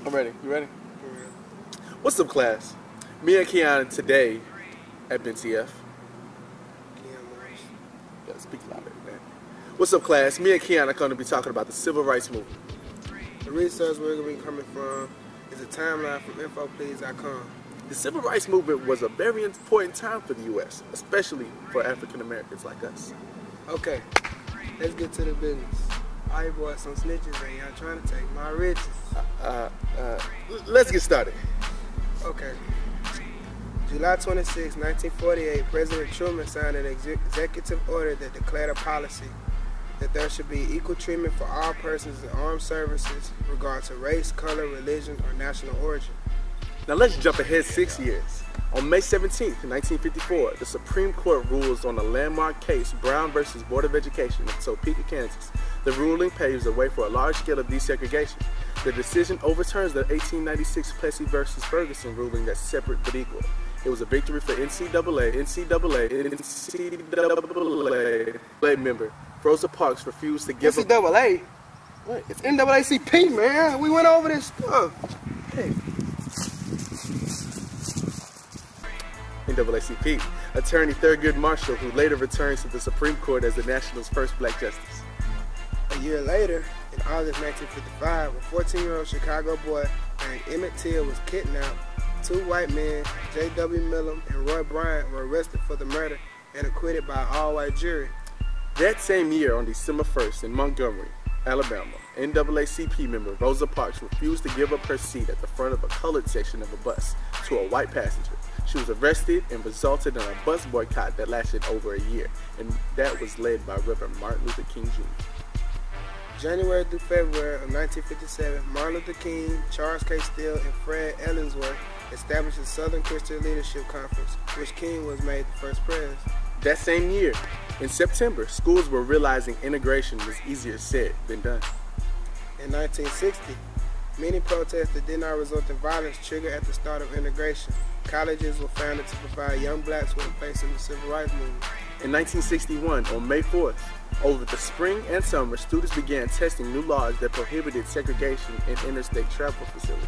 I'm ready. You ready? What's up, class? Me and Keon today at BTF. Yeah, speak louder, man. What's up, class? Me and Keon are going to be talking about the Civil Rights Movement. The research we're going to be coming from is a timeline from infoplease.com. The Civil Rights Movement was a very important time for the U.S., especially for African Americans like us. Okay, let's get to the business. All you boys some snitches and y'all trying to take my riches. Let's get started. Okay. July 26, 1948, President Truman signed an executive order that declared a policy that there should be equal treatment for all persons in armed services, regardless of race, color, religion, or national origin. Now let's jump ahead 6 years. On May 17, 1954, the Supreme Court rules on a landmark case, Brown versus Board of Education of Topeka, Kansas. The ruling paves the way for a large scale of desegregation. The decision overturns the 1896 Plessy versus Ferguson ruling that's separate but equal. It was a victory for NCAA member Rosa Parks refused to give up. NCAA? What? It's NAACP, man. We went over this stuff. Hey. NAACP. Attorney Thurgood Marshall, who later returns to the Supreme Court as the nation's first black justice. A year later, in August 1955, a 14-year-old Chicago boy named Emmett Till was kidnapped. Two white men, J.W. Millam and Roy Bryant, were arrested for the murder and acquitted by an all-white jury. That same year, on December 1st, in Montgomery, Alabama, NAACP member Rosa Parks refused to give up her seat at the front of a colored section of a bus to a white passenger. She was arrested and resulted in a bus boycott that lasted over a year, and that was led by Reverend Martin Luther King Jr. January through February of 1957, Martin Luther King, Charles K. Steele, and Fred Ellsworth established the Southern Christian Leadership Conference, which King was made the first president. That same year, in September, schools were realizing integration was easier said than done. In 1960, many protests that did not result in violence triggered at the start of integration. Colleges were founded to provide young blacks with a place in the civil rights movement. In 1961, on May 4th, over the spring and summer, students began testing new laws that prohibited segregation in interstate travel facilities.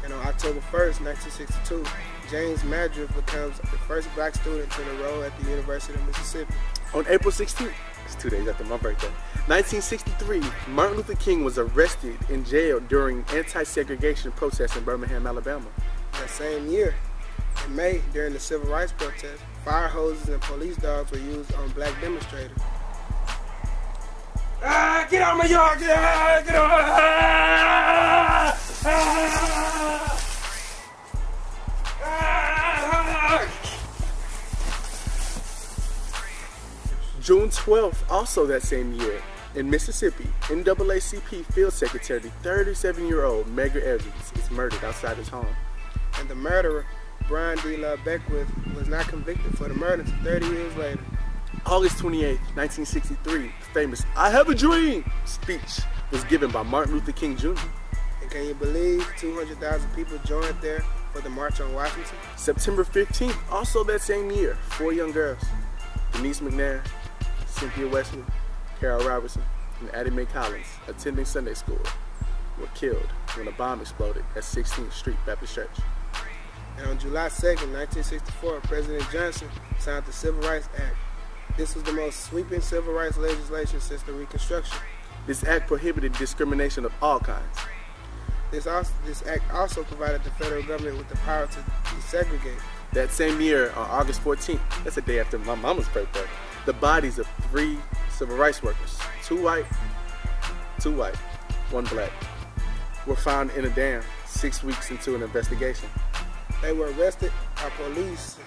And on October 1st, 1962, James Madriff becomes the first black student to enroll at the University of Mississippi. On April 16th, it's 2 days after my birthday, 1963, Martin Luther King was arrested and jailed during anti-segregation protests in Birmingham, Alabama. That same year, in May, during the civil rights protests, fire hoses and police dogs were used on black demonstrators. Get out of my yard! Get out! Get out! June 12th, also that same year, in Mississippi, NAACP Field Secretary, 37-year-old Medgar Evans, is murdered outside his home. And the murderer, Brian D. Love Beckwith, was not convicted for the murder until 30 years later. August 28, 1963, the famous "I Have a Dream" speech was given by Martin Luther King Jr. And can you believe 200,000 people joined there for the March on Washington? September 15th, also that same year, 4 young girls, Denise McNair, Cynthia Wesley, Carol Robertson, and Addie Mae Collins, attending Sunday school, were killed when a bomb exploded at 16th Street Baptist Church. And on July 2nd, 1964, President Johnson signed the Civil Rights Act. This was the most sweeping civil rights legislation since the Reconstruction. This act prohibited discrimination of all kinds. This act also provided the federal government with the power to desegregate. That same year, on August 14th, that's a day after my mama's birthday, the bodies of 3 civil rights workers, 2 white, 1 black, were found in a dam 6 weeks into an investigation. They were arrested by police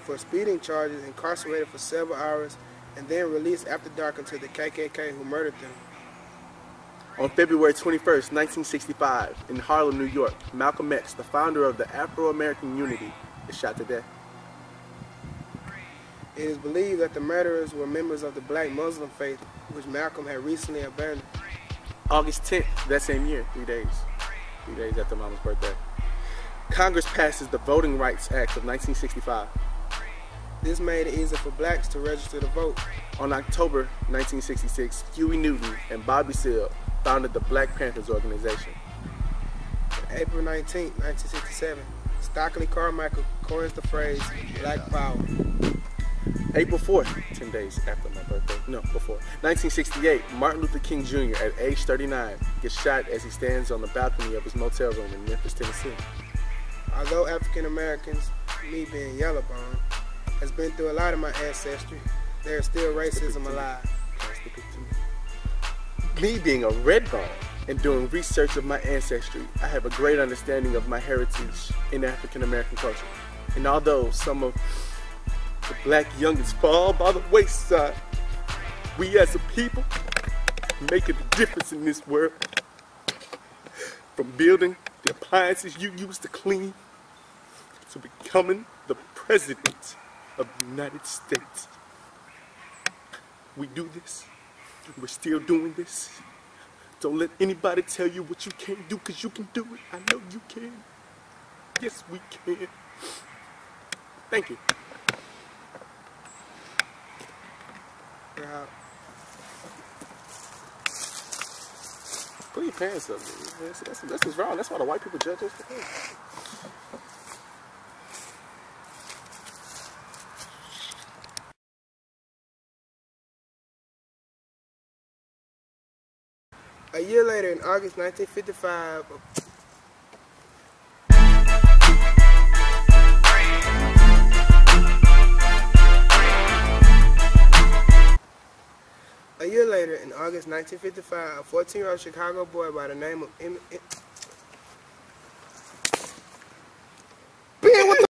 for speeding charges, incarcerated for several hours, and then released after dark until the KKK who murdered them. On February 21st, 1965, in Harlem, New York, Malcolm X, the founder of the Afro-American Unity, is shot to death. It is believed that the murderers were members of the black Muslim faith, which Malcolm had recently abandoned. August 10th, that same year, 3 days after Mama's birthday, Congress passes the Voting Rights Act of 1965. This made it easier for blacks to register to vote. On October 1966, Huey Newton and Bobby Seale founded the Black Panthers organization. April 19, 1967, Stockley Carmichael coins the phrase Black Power. April 4th, 10 days after my birthday, no, before, 1968, Martin Luther King Jr. at age 39 gets shot as he stands on the balcony of his motel room in Memphis, Tennessee. Although African Americans, me being yellowbone, has been through a lot of my ancestry, there is still racism alive. Me being a red bone and doing research of my ancestry, I have a great understanding of my heritage in African American culture. And although some of the black youngins fall by the wayside, we as a people making a difference in this world. From building the appliances you use to clean to becoming the president of the United States. We do this. We're still doing this. Don't let anybody tell you what you can't do, because you can do it. I know you can. Yes, we can. Thank you. Put your pants up, man. That's what's wrong. That's why the white people judge us for that. A year later, in August 1955, a 14-year-old Chicago boy by the name of